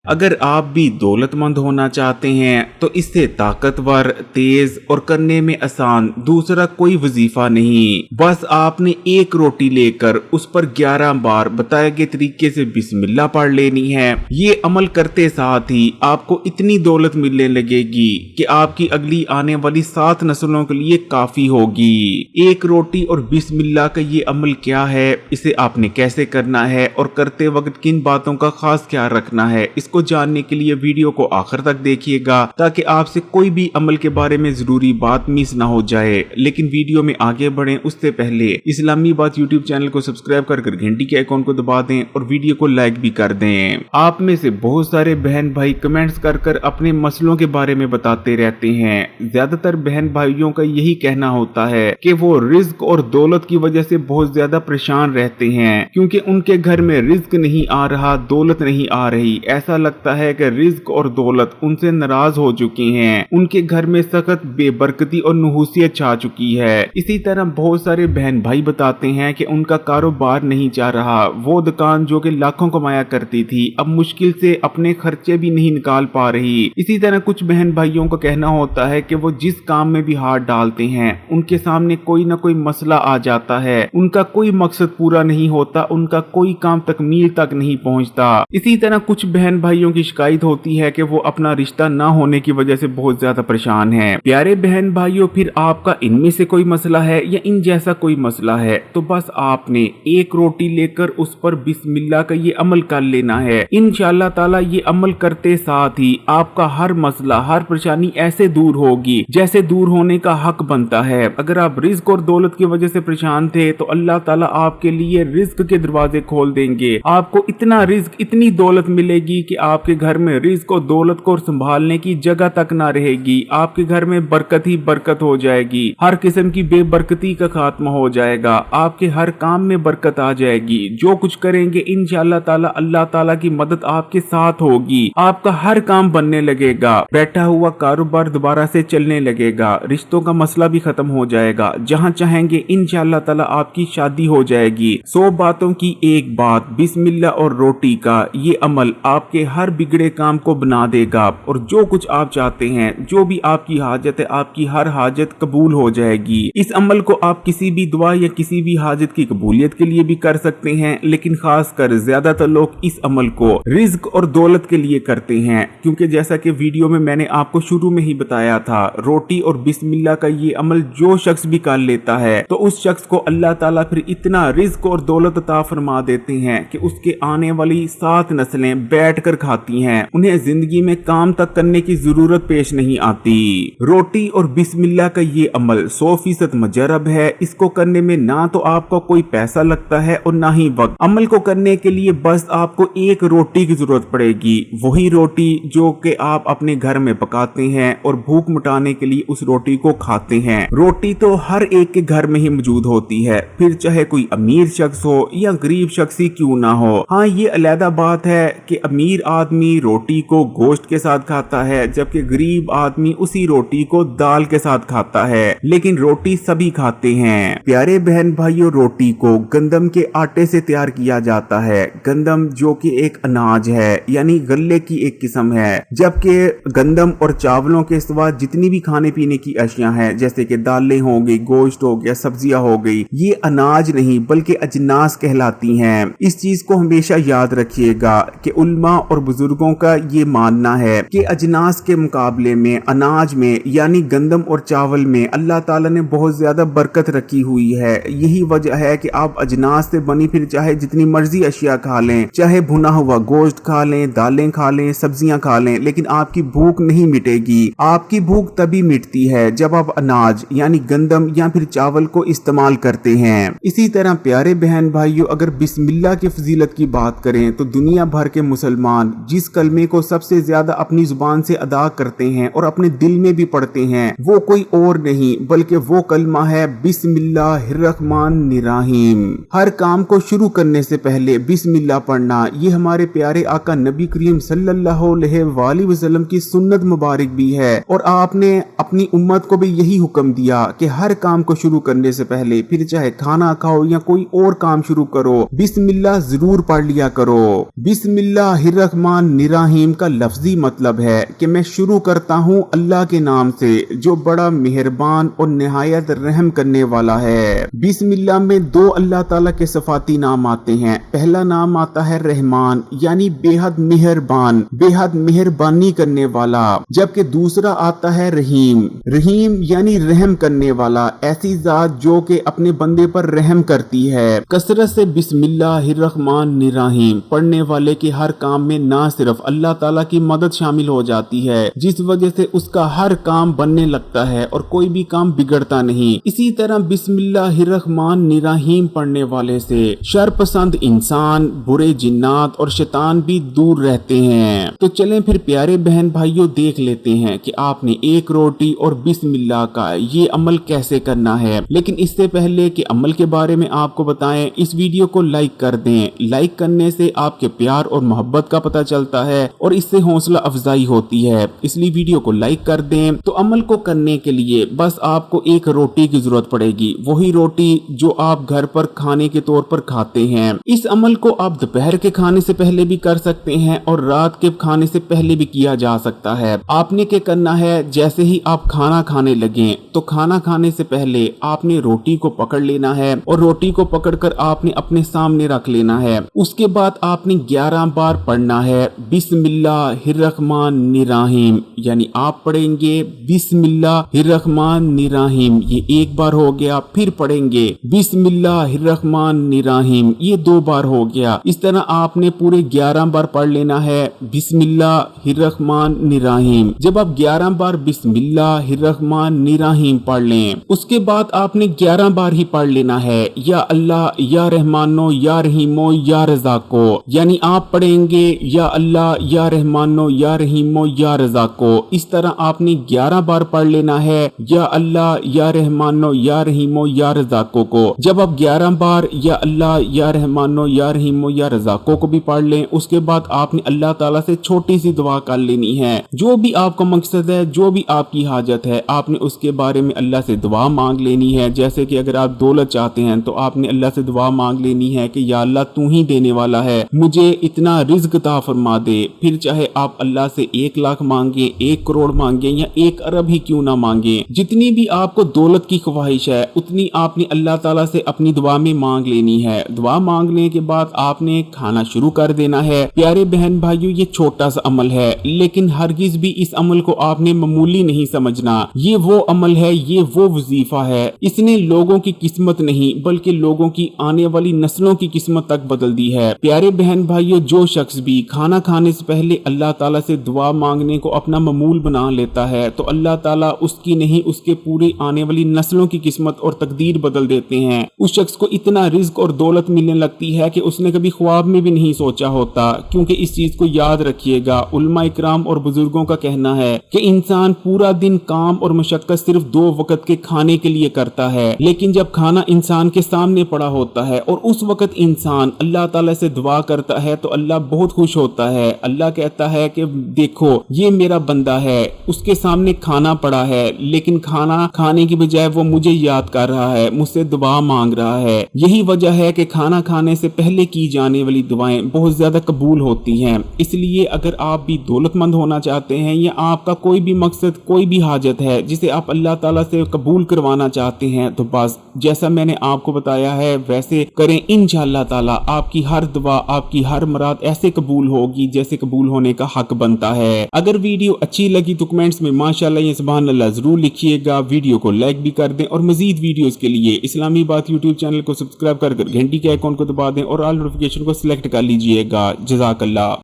अगर आप भी दौलतमंद होना चाहते हैं तो इससे ताकतवर, तेज और करने में आसान दूसरा कोई वजीफा नहीं। बस आपने एक रोटी लेकर उस पर 11 बार बताए गए तरीके से बिस्मिल्लाह पढ़ लेनी है। ये अमल करते साथ ही आपको इतनी दौलत मिलने लगेगी कि आपकी अगली आने वाली 7 नस्लों के लिए काफी होगी। एक रोटी और बिस्मिल्लाह का ये अमल क्या है, इसे आपने कैसे करना है और करते वक्त किन बातों का खास ख्याल रखना है, इसको जानने के लिए वीडियो को आखिर तक देखिएगा ताकि आपसे कोई भी अमल के बारे में जरूरी बात मिस ना हो जाए। लेकिन वीडियो में आगे बढ़ें उससे पहले इस्लामी बात यूट्यूब चैनल को सब्सक्राइब कर घंटी के आइकॉन को दबा दें और वीडियो को लाइक भी कर दें। आप में से बहुत सारे बहन भाई कमेंट्स कर अपने मसलों के बारे में बताते रहते हैं। ज्यादातर बहन भाइयों का यही कहना होता है कि वो रिज्क और दौलत की वजह से बहुत ज्यादा परेशान रहते हैं क्योंकि उनके घर में रिज्क नहीं आ रहा, दौलत नहीं आ रही। ऐसा लगता है कि रिज्क और दौलत उनसे नाराज हो चुकी हैं। उनके घर में सख्त बेबरकती और नहूसियत छा चुकी है। इसी तरह बहुत सारे बहन भाई बताते हैं कि उनका कारोबार नहीं जा रहा। वो दुकान जो कि लाखों कमाया करती थी अब मुश्किल से अपने खर्चे भी नहीं निकाल पा रही। इसी तरह कुछ बहन भाइयों का कहना होता है कि वो जिस काम में भी हाथ डालते हैं उनके सामने कोई ना कोई मसला आ जाता है। उनका कोई मकसद पूरा नहीं होता, उनका कोई काम तकमील तक नहीं पहुंचता। इसी तरह कुछ बहन भाइयों की शिकायत होती है कि वो अपना रिश्ता ना होने की वजह से बहुत ज्यादा परेशान है। प्यारे बहन भाइयों, फिर आपका इनमें से कोई मसला है या इन जैसा कोई मसला है तो बस आपने एक रोटी लेकर उस पर बिस्मिल्लाह का ये अमल कर लेना है। इंशाअल्लाह ताला ये अमल करते साथ ही आपका हर मसला, हर परेशानी ऐसे दूर होगी जैसे दूर होने का हक बनता है। अगर आप रिज्क और दौलत की वजह से परेशान थे तो अल्लाह ताला आपके लिए रिज्क के दरवाजे खोल देंगे। आपको इतना रिज्क, इतनी दौलत मिलेगी कि आपके घर में रिज्क और दौलत को संभालने की जगह तक ना रहेगी। आपके घर में बरकत ही बरकत हो जाएगी। हर किस्म की बेबरकती का खात्मा हो जाएगा। आपके हर काम में बरकत आ जाएगी। जो कुछ करेंगे इंशाअल्लाह ताला अल्लाह ताला की मदद आपके साथ होगी। आपका हर काम बनने लगेगा। बैठा हुआ कारोबार दोबारा से चलने लगेगा। रिश्तों का मसला भी खत्म हो जाएगा। जहाँ चाहेंगे इंशाअल्लाह ताला आपकी शादी हो जाएगी। 100 बातों की एक बात, बिस्मिल्लाह और रोटी का ये अमल आपके हर बिगड़े काम को बना देगा और जो कुछ आप चाहते हैं, जो भी आपकी हाजत है, आपकी हर हाजत कबूल हो जाएगी। इस अमल को आप किसी भी दुआ या किसी भी हाजत की कबूलियत के लिए भी कर सकते हैं, लेकिन खासकर ज्यादातर लोग इस अमल को रिज्क और दौलत के लिए करते हैं क्योंकि जैसा कि वीडियो में मैंने आपको शुरू में ही बताया था, रोटी और बिस्मिल्लाह का ये अमल जो शख्स भी कर लेता है तो उस शख्स को अल्लाह ताला फिर इतना रिज्क और दौलत अता फरमा देते हैं कि उसके आने वाली 7 नस्लें बैठ कर खाती हैं। उन्हें जिंदगी में काम तक करने की जरूरत पेश नहीं आती। रोटी और बिस्मिल्लाह का ये अमल 100% मुजरब है। इसको करने में ना तो आपको कोई पैसा लगता है और ना ही वक्त। अमल को करने के लिए बस आपको एक रोटी की जरूरत पड़ेगी, वही रोटी जो कि आप अपने घर में पकाते हैं और भूख मिटाने के लिए उस रोटी को खाते हैं। रोटी तो हर एक के घर में ही मौजूद होती है, फिर चाहे कोई अमीर शख्स हो या गरीब शख्स ही क्यों ना हो। हाँ, ये अलग बात है कि अमीर आदमी रोटी को गोश्त के साथ खाता है जबकि गरीब आदमी उसी रोटी को दाल के साथ खाता है, लेकिन रोटी सभी खाते हैं। प्यारे बहन भाइयों, रोटी को गंदम के आटे से तैयार किया जाता है। गंदम जो कि एक अनाज है यानी गल्ले की एक किस्म है, जबकि गंदम और चावलों के सिवा जितनी भी खाने पीने की अशिया हैं जैसे कि दालें हो गई, गोश्त हो गया, सब्जियां हो गई, ये अनाज नहीं बल्कि अजनास कहलाती हैं। इस चीज को हमेशा याद रखिएगा कि उल्मा और बुजुर्गों का ये मानना है कि अजनास के मुकाबले में अनाज में यानी गंदम और चावल में अल्लाह ताला ने बहुत ज्यादा बरकत रखी हुई है। यही वजह है कि आप अजनास से बनी फिर चाहे जितनी मर्जी अशिया खा लें, चाहे भुना हुआ गोश्त खा लें, दालें खा लें, सब्जियां खा लें, लेकिन आपकी भूख नहीं मिटेगी। आपकी भूख तभी मिटती है जब आप अनाज यानी गंदम या फिर चावल को इस्तेमाल करते हैं। इसी तरह प्यारे बहन भाइयों, अगर बिस्मिल्लाह की फजीलत की बात करें तो दुनिया भर के मुसलमान जिस कलमे को सबसे ज्यादा अपनी जुबान से अदा करते हैं और अपने दिल में भी पढ़ते हैं वो कोई और नहीं बल्कि वो कलमा है बिस्मिल्लाहिर्रहमानिर्रहीम। हर काम को शुरू करने से पहले बिस्मिल्लाह पढ़ना ये हमारे प्यारे आका नबी करीम सल्लल्लाहु अलैहि वसल्लम की सुन्नत मुबारक भी है और आपने अपनी उम्मत को भी यही हुक्म दिया कि हर काम को शुरू करने से पहले फिर चाहे खाना खाओ या कोई और काम शुरू करो बिस्मिल्लाह जरूर पढ़ लिया करो। बिस्मिल्लाहिर्रहमानिर्रहीम रहमान निराहीम का लफ्जी मतलब है कि मैं शुरू करता हूँ अल्लाह के नाम से जो बड़ा मेहरबान और निहायत रहम करने वाला है। बिस्मिल्लाह में दो अल्लाह ताला के सिफाती नाम आते हैं। पहला नाम आता है रहमान यानी बेहद मेहरबान, बेहद मेहरबानी करने वाला, जबकि दूसरा आता है रहीम। रहीम यानी रहम करने वाला, ऐसी जात जो कि अपने बंदे पर रहम करती है। कसरत से बिस्मिल्लाहिर्रहमान निराहीम पढ़ने वाले के हर काम में ना सिर्फ अल्लाह ताला की मदद शामिल हो जाती है, जिस वजह से उसका हर काम बनने लगता है और कोई भी काम बिगड़ता नहीं। इसी तरह बिस्मिल्लाहिर्रहमान निराहीम पढ़ने वाले से शर पसंद इंसान, बुरे जिन्नात और शैतान भी दूर रहते हैं। तो चलें फिर प्यारे बहन भाइयों देख लेते हैं कि आपने एक रोटी और बिस्मिल्लाह का ये अमल कैसे करना है। लेकिन इससे पहले कि अमल के बारे में आपको बताएं, इस वीडियो को लाइक कर दें। लाइक करने से आपके प्यार और मोहब्बत का पता चलता है और इससे हौसला अफजाई होती है, इसलिए वीडियो को लाइक कर दें। तो अमल को करने के लिए बस आपको एक रोटी की जरूरत पड़ेगी, वही रोटी जो आप घर पर खाने के तौर पर खाते हैं। इस अमल को आप दोपहर के खाने से पहले भी कर सकते हैं और रात के खाने से पहले भी किया जा सकता है। आपने क्या करना है, जैसे ही आप खाना खाने लगे तो खाना खाने से पहले आपने रोटी को पकड़ लेना है और रोटी को पकड़कर आपने अपने सामने रख लेना है। उसके बाद आपने 11 बार पढ़ना है बिस्मिल्लाहिर्रहमान निराहीम, यानी आप पढ़ेंगे बिस्मिल्लाहिर्रहमान निराहीम, ये एक बार हो गया। फिर पढ़ेंगे बिस्मिल्लाहिर्रहमान निराहीम, ये 2 बार हो गया। इस तरह आपने पूरे 11 बार पढ़ लेना है बिस्मिल्लाहिर्रहमान निराहीम। जब आप 11 बार बिस्मिल्लाहिर्रहमान निराहीम पढ़ लें, उसके बाद आपने 11 बार ही पढ़ लेना है या अल्लाह या रहमानो या रहीमो या रज़ाको, यानी आप पढ़ेंगे या अल्लाह या रहमानो या रहीमो या रज़ाको। इस तरह आपने 11 बार पढ़ लेना है या अल्लाह या रहमानो या रहीमो या रज़ाको को। जब आप 11 बार या अल्लाह या रहमानो या रहीमो या रज़ाको को भी पढ़ लें, उसके बाद आपने अल्लाह ताला से छोटी सी दुआ कर लेनी है। जो भी आपका मकसद है, जो भी आपकी हाजत है, आपने उसके बारे में अल्लाह से दुआ मांग लेनी है। जैसे कि अगर आप दौलत चाहते हैं तो आपने अल्लाह से दुआ मांग लेनी है कि या अल्लाह तू ही देने वाला है, मुझे इतना रिज़्क अता फरमा दे। फिर चाहे आप अल्लाह से 1 लाख मांगे, 1 करोड़ मांगे या 1 अरब ही क्यों ना मांगे, जितनी भी आपको दौलत की ख्वाहिश है उतनी आपने अल्लाह ताला से अपनी दुआ में मांग लेनी है। दुआ मांगने के बाद आपने खाना शुरू कर देना है। प्यारे बहन भाइयों, ये छोटा सा अमल है, लेकिन हरगिज भी इस अमल को आपने मामूली नहीं समझना। ये वो अमल है, ये वो वजीफा है, इसने लोगों की किस्मत नहीं बल्कि लोगों की आने वाली नस्लों की किस्मत तक बदल दी है। प्यारे बहन भाइयों, जो शख्स भी खाना खाने से पहले अल्लाह ताला से दुआ मांगने को अपना मामूल बना लेता है तो अल्लाह ताला उसकी नहीं उसके पूरी आने वाली नस्लों की किस्मत और तकदीर बदल देते हैं। उस शख्स को इतना रिज़्क और दौलत मिलने लगती है कि उसने कभी ख्वाब में भी नहीं सोचा होता। क्योंकि इस चीज को याद रखिएगा, उलमा इकराम और बुजुर्गों का कहना है कि इंसान पूरा दिन काम और मशक्कत सिर्फ 2 वक्त के खाने के लिए करता है, लेकिन जब खाना इंसान के सामने पड़ा होता है और उस वक्त इंसान अल्लाह ताला से दुआ करता है तो अल्लाह बहुत खुश होता है। अल्लाह कहता है कि देखो ये मेरा बंदा है, उसके सामने खाना पड़ा है लेकिन खाना खाने की बजाय वो मुझे याद कर रहा है, मुझसे दुआ मांग रहा है। यही वजह है कि खाना खाने से पहले की जाने वाली दुआएं बहुत ज्यादा कबूल होती हैं। इसलिए अगर आप भी दौलतमंद होना चाहते हैं या आपका कोई भी मकसद, कोई भी हाजत है जिसे आप अल्लाह ताला से कबूल करवाना चाहते हैं, तो बस जैसा मैंने आपको बताया है वैसे करें। इंशाअल्लाह ताला आपकी हर दुआ, आपकी हर मुराद ऐसे कबूल होगी जैसे कबूल होने का हक बनता है। अगर वीडियो अच्छी लगी तो कमेंट्स में माशाअल्लाह या सुभान अल्लाह जरूर लिखिएगा। वीडियो को लाइक भी कर दें और मजीद वीडियोस के लिए इस्लामी बात यूट्यूब चैनल को सब्सक्राइब कर घंटी के आइकॉन को दबा दें और ऑल नोटिफिकेशन को सिलेक्ट कर लीजिएगा। जज़ाकल्लाह।